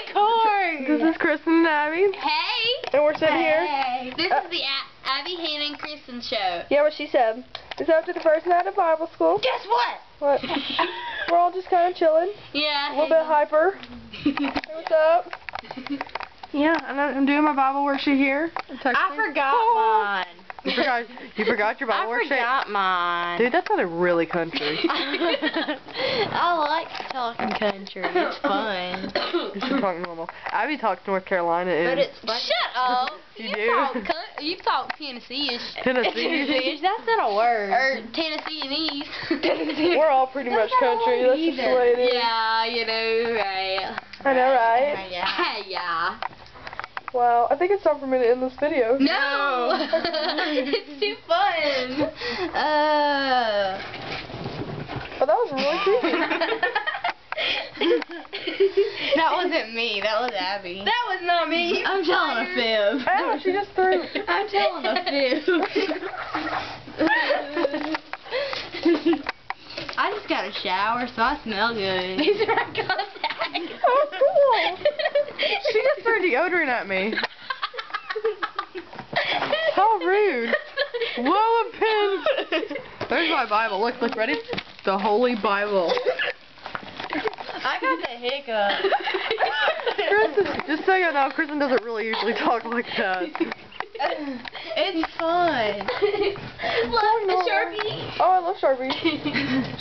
record. This is Kristen and Abby. Hey. And we're sitting here. This is the Abby, Hannah, and Kristen show. Yeah, what she said. It's after the first night of Bible school. Guess what? What? We're all just kind of chilling. Yeah. A little bit hyper. Hey, what's up? Yeah, and I'm doing my Bible worksheet here. I forgot mine. You forgot your Bible worksheet? I forgot mine. Dude, that sounded really country. I like talking country. It's fun. You should talk normal. Abby talks North Carolina and... But it's fun. Shut up. You do? You talk Tennessee-ish. Tennessee. That's not a word. Or Tennesseeanese. We're all pretty much country. That's just the way it is. Yeah, you know, right. I know, right? Yeah. Yeah. Wow, I think it's time for me to end this video. No! It's too fun! Oh, that was really creepy. That wasn't me. That was Abby. That was not me! I'm telling a fib. Oh, she just threw... I'm telling a fib. I just got a shower, so I smell good. These are our contacts. Oh, cool! She just threw deodorant at me. How rude. Whoa, a pin. There's my Bible. Look, ready? The Holy Bible. I got the hiccup. Kristen, just so you know, Kristen doesn't really usually talk like that. It's fun. Look, a Sharpie. Oh, I love Sharpies.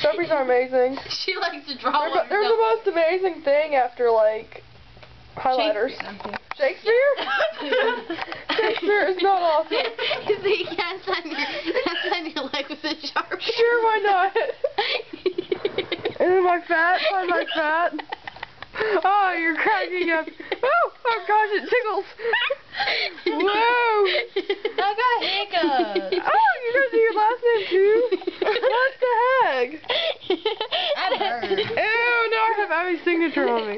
Sharpies are amazing. She likes to draw They're the most amazing thing after, like, highlighters. Shakespeare? Shakespeare is not awesome. So you can't sign your leg with a Sharpie. Sure, why not? And then my fat, find my fat. Oh, you're cracking up. Oh gosh, it tickles. Whoa. I got hiccups. Oh, you guys do your last name too? What the heck? That hurt. Ew, now I have Abby's signature on me.